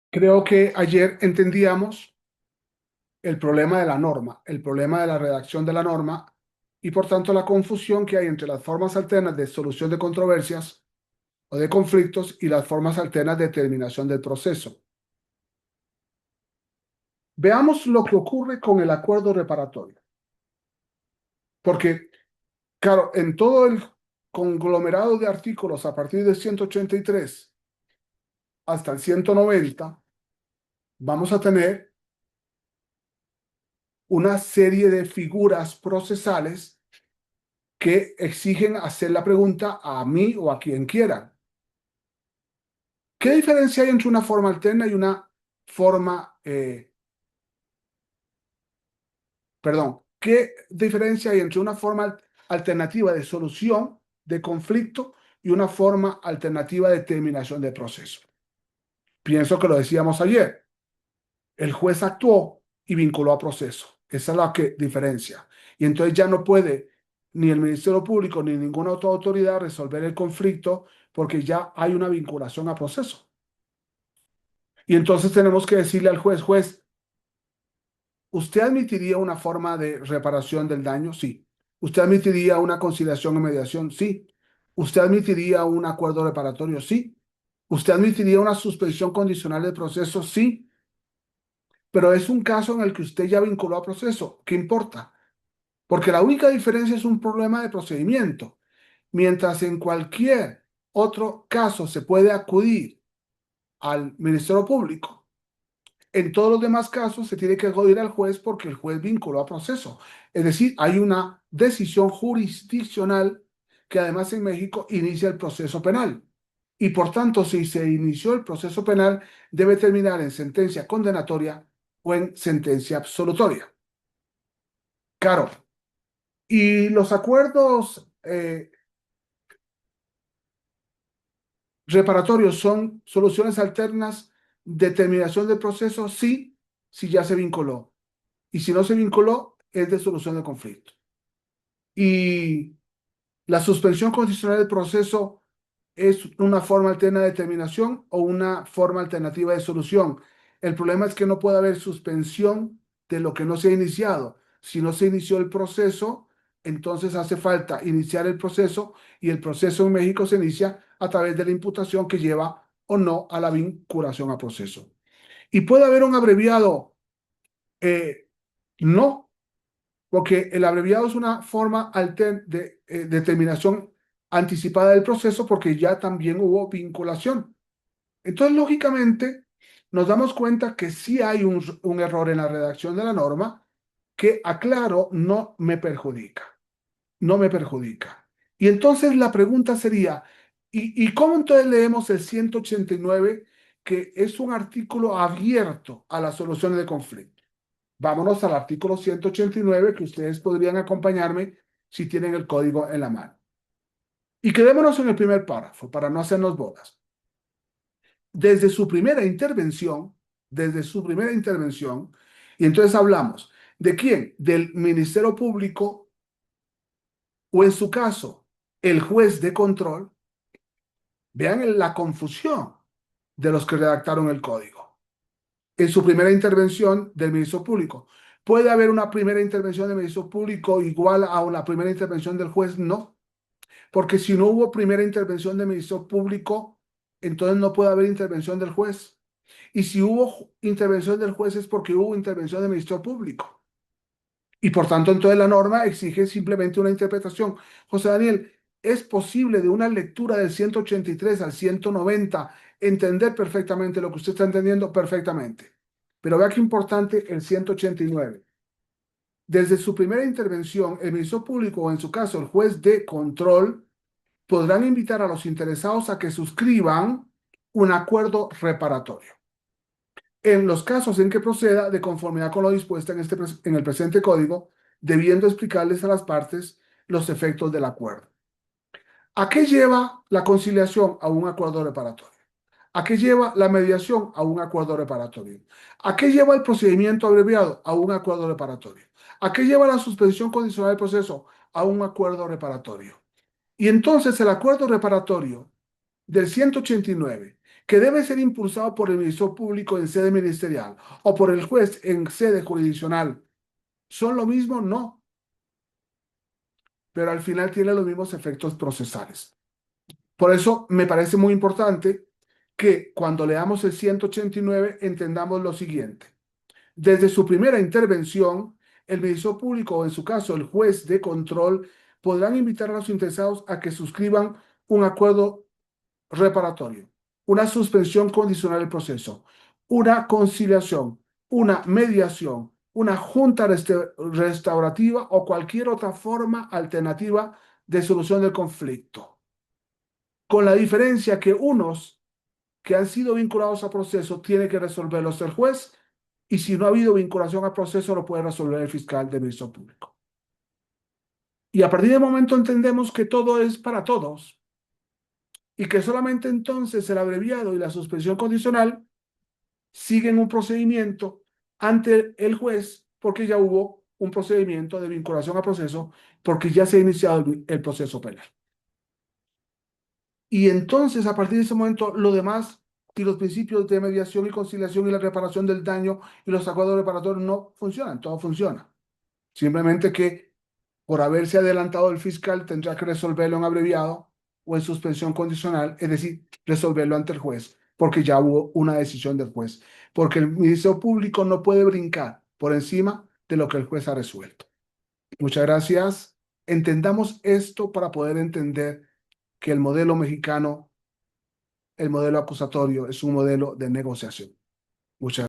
Creo que ayer entendíamos el problema de la norma, el problema de la redacción de la norma y por tanto la confusión que hay entre las formas alternas de solución de controversias o de conflictos y las formas alternas de terminación del proceso. Veamos lo que ocurre con el acuerdo reparatorio, porque, claro, en todo el conglomerado de artículos a partir del 183 hasta el 190, vamos a tener una serie de figuras procesales que exigen hacer la pregunta a mí o a quien quieran. ¿Qué diferencia hay entre una forma alterna y una forma, perdón, qué diferencia hay entre una forma alternativa de solución de conflicto y una forma alternativa de terminación del proceso? Pienso que lo decíamos ayer. El juez actuó y vinculó a proceso. Esa es la que diferencia. Y entonces ya no puede ni el Ministerio Público ni ninguna otra autoridad resolver el conflicto porque ya hay una vinculación a proceso. Y entonces tenemos que decirle al juez, juez, ¿usted admitiría una forma de reparación del daño? Sí. ¿Usted admitiría una conciliación o mediación? Sí. ¿Usted admitiría un acuerdo reparatorio? Sí. ¿Usted admitiría una suspensión condicional del proceso? Sí. Pero es un caso en el que usted ya vinculó a proceso. ¿Qué importa? Porque la única diferencia es un problema de procedimiento. Mientras en cualquier otro caso se puede acudir al Ministerio Público, en todos los demás casos se tiene que acudir al juez porque el juez vinculó a proceso. Es decir, hay una decisión jurisdiccional que además en México inicia el proceso penal. Y por tanto, si se inició el proceso penal, debe terminar en sentencia condenatoria o en sentencia absolutoria. Claro, y los acuerdos reparatorios son soluciones alternas de terminación del proceso, sí, si ya se vinculó. Y si no se vinculó, es de solución de conflicto. Y la suspensión condicional del proceso es una forma alterna de terminación o una forma alternativa de solución. El problema es que no puede haber suspensión de lo que no se ha iniciado. Si no se inició el proceso, entonces hace falta iniciar el proceso y el proceso en México se inicia a través de la imputación que lleva o no a la vinculación a proceso. Y puede haber un abreviado, no, porque el abreviado es una forma de determinación anticipada del proceso porque ya también hubo vinculación. Entonces, lógicamente, nos damos cuenta que sí hay un error en la redacción de la norma que, aclaro, no me perjudica, no me perjudica. Y entonces la pregunta sería, ¿y cómo entonces leemos el 189, que es un artículo abierto a las soluciones de conflicto? Vámonos al artículo 189 que ustedes podrían acompañarme si tienen el código en la mano. Y quedémonos en el primer párrafo para no hacernos bolas. Desde su primera intervención, desde su primera intervención, y entonces hablamos de quién, del Ministerio Público o en su caso, el juez de control. Vean la confusión de los que redactaron el código. En su primera intervención del Ministerio Público. ¿Puede haber una primera intervención del Ministerio Público igual a una primera intervención del juez? No, porque si no hubo primera intervención del Ministerio Público, entonces no puede haber intervención del juez. Y si hubo intervención del juez es porque hubo intervención del Ministerio Público. Y por tanto, entonces la norma exige simplemente una interpretación. José Daniel, ¿es posible de una lectura del 183 al 190 entender perfectamente lo que usted está entendiendo? Perfectamente. Pero vea qué importante el 189. Desde su primera intervención, el Ministerio Público o en su caso el juez de control podrán invitar a los interesados a que suscriban un acuerdo reparatorio en los casos en que proceda de conformidad con lo dispuesto en el presente código, debiendo explicarles a las partes los efectos del acuerdo. ¿A qué lleva la conciliación? A un acuerdo reparatorio. ¿A qué lleva la mediación? A un acuerdo reparatorio. ¿A qué lleva el procedimiento abreviado? A un acuerdo reparatorio. ¿A qué lleva la suspensión condicional del proceso? A un acuerdo reparatorio. Y entonces el acuerdo reparatorio del 189, que debe ser impulsado por el Ministerio Público en sede ministerial o por el juez en sede jurisdiccional, ¿son lo mismo? No, pero al final tiene los mismos efectos procesales. Por eso me parece muy importante que cuando leamos el 189 entendamos lo siguiente. Desde su primera intervención, el Ministerio Público o en su caso el juez de control podrán invitar a los interesados a que suscriban un acuerdo reparatorio, una suspensión condicional del proceso, una conciliación, una mediación, una junta restaurativa o cualquier otra forma alternativa de solución del conflicto. Con la diferencia que unos que han sido vinculados a proceso tiene que resolverlos el juez y si no ha habido vinculación al proceso lo puede resolver el fiscal del Ministerio Público. Y a partir de momento entendemos que todo es para todos y que solamente entonces el abreviado y la suspensión condicional siguen un procedimiento ante el juez porque ya hubo un procedimiento de vinculación a proceso porque ya se ha iniciado el proceso penal. Y entonces a partir de ese momento lo demás y los principios de mediación y conciliación y la reparación del daño y los acuerdos reparatorios no funcionan, todo funciona. Simplemente que por haberse adelantado el fiscal tendrá que resolverlo en abreviado o en suspensión condicional, es decir, resolverlo ante el juez, porque ya hubo una decisión del juez, porque el Ministerio Público no puede brincar por encima de lo que el juez ha resuelto. Muchas gracias. Entendamos esto para poder entender que el modelo mexicano, el modelo acusatorio, es un modelo de negociación. Muchas